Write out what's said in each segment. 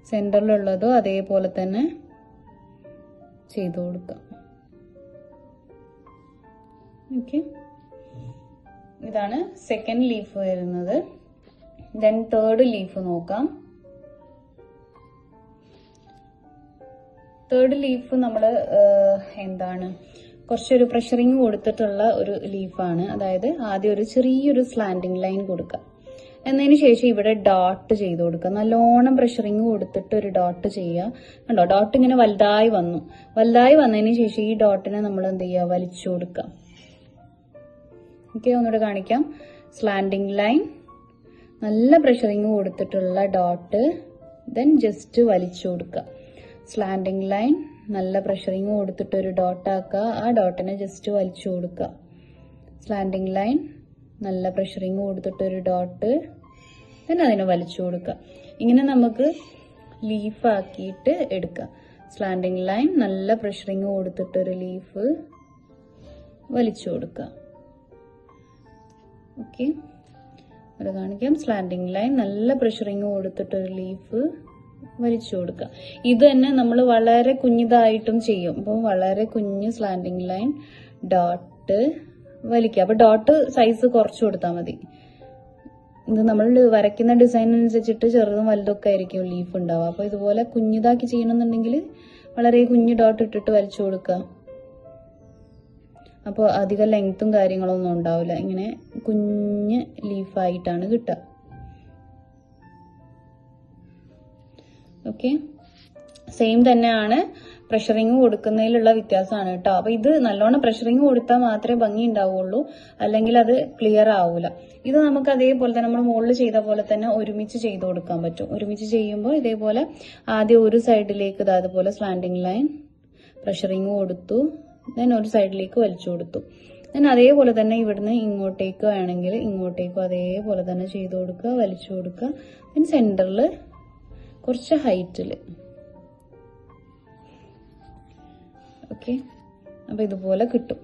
സെന്ററിലുള്ളതും അതേപോലെ തന്നെ ചെയ്തു കൊടുക്കാം. ഓക്കെ, ഇതാണ് സെക്കൻഡ് ലീഫ് വരുന്നത്. ദെൻ തേർഡ് ലീഫ് നോക്കാം. തേർഡ് ലീഫ് നമ്മൾ എന്താണ് കുറച്ചൊരു പ്രഷറിങ് കൊടുത്തിട്ടുള്ള ഒരു ലീഫാണ്. അതായത് ആദ്യം ഒരു ചെറിയൊരു സ്ലാൻഡിങ് ലൈൻ കൊടുക്കുക. എന്നതിന് ശേഷം ഇവിടെ ഡോട്ട് ചെയ്ത് കൊടുക്കുക. നല്ലോണം പ്രഷറിങ് കൊടുത്തിട്ട് ഒരു ഡോട്ട് ചെയ്യുക. കണ്ടോ, ഡോട്ട് ഇങ്ങനെ വലുതായി വന്നു. വലുതായി വന്നതിന് ശേഷം ഈ ഡോട്ടിനെ നമ്മൾ എന്ത് ചെയ്യുക, വലിച്ചു കൊടുക്കുക. ഓക്കെ, ഒന്നുകൂടെ കാണിക്കാം. സ്ലാൻഡിങ് ലൈൻ, നല്ല പ്രഷറിങ് കൊടുത്തിട്ടുള്ള ഡോട്ട്, ദെൻ ജസ്റ്റ് വലിച്ചു കൊടുക്കുക. സ്ലാൻഡിങ് ലൈൻ, നല്ല പ്രഷറിങ് കൊടുത്തിട്ട് ഒരു ഡോട്ട് ആക്കുക. ആ ഡോട്ടിനെ ജസ്റ്റ് വലിച്ചു കൊടുക്കുക. സ്ലാൻഡിങ് ലൈൻ, നല്ല പ്രഷറിങ് കൊടുത്തിട്ട് ഒരു ഡോട്ട്, then അതിനെ വലിച്ചു കൊടുക്കുക. ഇങ്ങനെ നമുക്ക് ലീഫ് ആക്കിയിട്ട് എടുക്കാം. സ്ലാൻഡിങ് ലൈൻ, നല്ല പ്രഷറിങ് കൊടുത്തിട്ടൊരു ലീഫ് വലിച്ചു കൊടുക്കുക. ഓക്കെ, ഇവിടെ കാണിക്കാം. സ്ലാൻഡിങ് ലൈൻ, നല്ല പ്രഷറിങ് കൊടുത്തിട്ടൊരു ലീഫ് വലിച്ചു കൊടുക്കുക. ഇത് തന്നെ നമ്മൾ വളരെ കുഞ്ഞിതായിട്ടും ചെയ്യും. അപ്പോൾ വളരെ കുഞ്ഞ് സ്ലാൻഡിങ് ലൈൻ, ഡോട്ട് വലിക്കുക. അപ്പൊ ഡോട്ട് സൈസ് കുറച്ച് കൊടുത്താൽ മതി. ഇത് നമ്മൾ വരയ്ക്കുന്ന ഡിസൈൻ അനുസരിച്ചിട്ട് ചെറുതും വലുതൊക്കെ ആയിരിക്കും ലീഫ് ഉണ്ടാവുക. അപ്പൊ ഇതുപോലെ കുഞ്ഞിതാക്കി ചെയ്യണമെന്നുണ്ടെങ്കിൽ വളരെ കുഞ്ഞു ഡോട്ട് ഇട്ടിട്ട് വലിച്ചു കൊടുക്കുക. അപ്പോൾ അധികം ലെങ്ത്തും കാര്യങ്ങളൊന്നും ഉണ്ടാവില്ല. ഇങ്ങനെ കുഞ്ഞ് ലീഫായിട്ടാണ് കിട്ടുക. ഓക്കെ, സെയിം തന്നെയാണ്. പ്രഷറിങ് കൊടുക്കുന്നതിലുള്ള വ്യത്യാസമാണ് കേട്ടോ. അപ്പൊ ഇത് നല്ലോണം പ്രഷറിങ് കൊടുത്താൽ മാത്രമേ ഭംഗി ഉണ്ടാവുള്ളൂ, അല്ലെങ്കിൽ അത് ക്ലിയർ ആവൂല. ഇത് നമുക്ക് അതേപോലെ തന്നെ നമ്മൾ മുകളിൽ ചെയ്ത പോലെ തന്നെ ഒരുമിച്ച് ചെയ്ത് കൊടുക്കാൻ പറ്റും. ഒരുമിച്ച് ചെയ്യുമ്പോൾ ഇതേപോലെ ആദ്യം ഒരു സൈഡിലേക്ക് അതുപോലെ സ്ലാൻഡിങ് ലൈൻ പ്രഷറിങ് കൊടുത്തു, ദെൻ ഒരു സൈഡിലേക്ക് വലിച്ചു കൊടുത്തു. ദെൻ അതേപോലെ തന്നെ ഇവിടുന്ന് ഇങ്ങോട്ടേക്ക് വേണമെങ്കിൽ ഇങ്ങോട്ടേക്കും അതേപോലെ തന്നെ ചെയ്ത് കൊടുക്കുക, വലിച്ചു കൊടുക്കുക. ദെൻ സെന്ററിൽ കുറച്ച് ഹൈറ്റിൽ. ഓക്കെ, അപ്പൊ ഇതുപോലെ കിട്ടും.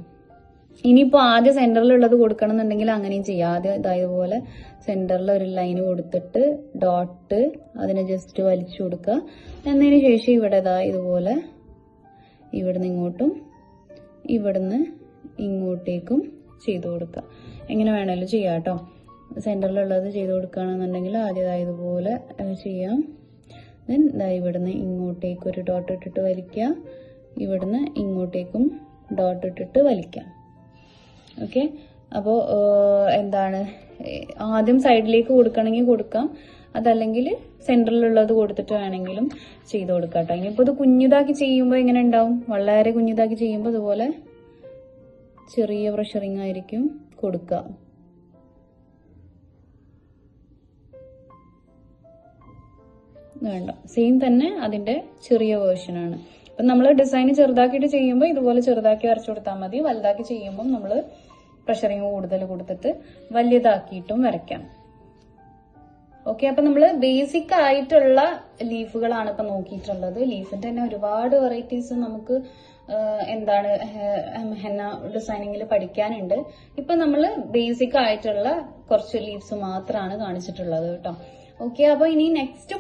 ഇനിയിപ്പോ ആദ്യം സെന്ററിലുള്ളത് കൊടുക്കണം എന്നുണ്ടെങ്കിൽ അങ്ങനെയും ചെയ്യാം. ആദ്യം ഇതേപോലെ സെന്ററിൽ ഒരു ലൈൻ കൊടുത്തിട്ട് ഡോട്ട് അതിനെ ജസ്റ്റ് വലിച്ചു കൊടുക്കുക. എന്നതിന് ശേഷം ഇവിടെ ഇതുപോലെ ഇവിടുന്ന് ഇങ്ങോട്ടും ഇവിടുന്ന് ഇങ്ങോട്ടേക്കും ചെയ്തു കൊടുക്കുക. എങ്ങനെ വേണേലും ചെയ്യാം കേട്ടോ. സെന്ററിലുള്ളത് ചെയ്ത് കൊടുക്കുകയാണെന്നുണ്ടെങ്കിൽ ആദ്യം ഇതുപോലെ ചെയ്യാം. ദെൻ ഇവിടുന്ന് ഇങ്ങോട്ടേക്ക് ഒരു ഡോട്ട് ഇട്ടിട്ട് വലിക്കുക, ഇവിടുന്ന് ഇങ്ങോട്ടേക്കും ഡോട്ട് ഇട്ടിട്ട് വലിക്കാം. ഓക്കെ, അപ്പോൾ എന്താണ് ആദ്യം സൈഡിലേക്ക് കൊടുക്കണമെങ്കിൽ കൊടുക്കാം, അതല്ലെങ്കിൽ സെന്ററിലുള്ളത് കൊടുത്തിട്ട് വേണമെങ്കിലും ചെയ്ത് കൊടുക്കാം കേട്ടോ. ഇനിയിപ്പോൾ ഇത് കുഞ്ഞിതാക്കി ചെയ്യുമ്പോൾ എങ്ങനെ ഉണ്ടാവും, വളരെ കുഞ്ഞിതാക്കി ചെയ്യുമ്പോൾ ഇതുപോലെ ചെറിയ പ്രഷറിങ് ആയിരിക്കും കൊടുക്കുക. വേണ്ട, സെയിം തന്നെ അതിന്റെ ചെറിയ വേർഷനാണ്. അപ്പൊ നമ്മൾ ഡിസൈൻ ചെറുതാക്കിയിട്ട് ചെയ്യുമ്പോൾ ഇതുപോലെ ചെറുതാക്കി വരച്ചു കൊടുത്താൽ മതി. വലുതാക്കി ചെയ്യുമ്പോൾ നമ്മൾ പ്രഷറിങ് കൂടുതൽ കൊടുത്തിട്ട് വലിയതാക്കിയിട്ടും വരയ്ക്കാം. ഓക്കെ, അപ്പൊ നമ്മൾ ബേസിക് ആയിട്ടുള്ള ലീഫുകളാണ് ഇപ്പൊ നോക്കിയിട്ടുള്ളത്. ലീഫിന്റെ തന്നെ ഒരുപാട് വെറൈറ്റീസ് നമുക്ക് എന്താണ് ഹെന്ന ഡിസൈനിങ്ങിൽ പഠിക്കാനുണ്ട്. ഇപ്പൊ നമ്മൾ ബേസിക് ആയിട്ടുള്ള കുറച്ച് ലീവ്സ് മാത്രമാണ് കാണിച്ചിട്ടുള്ളത് കേട്ടോ. ഓക്കെ, അപ്പൊ ഇനി നെക്സ്റ്റ്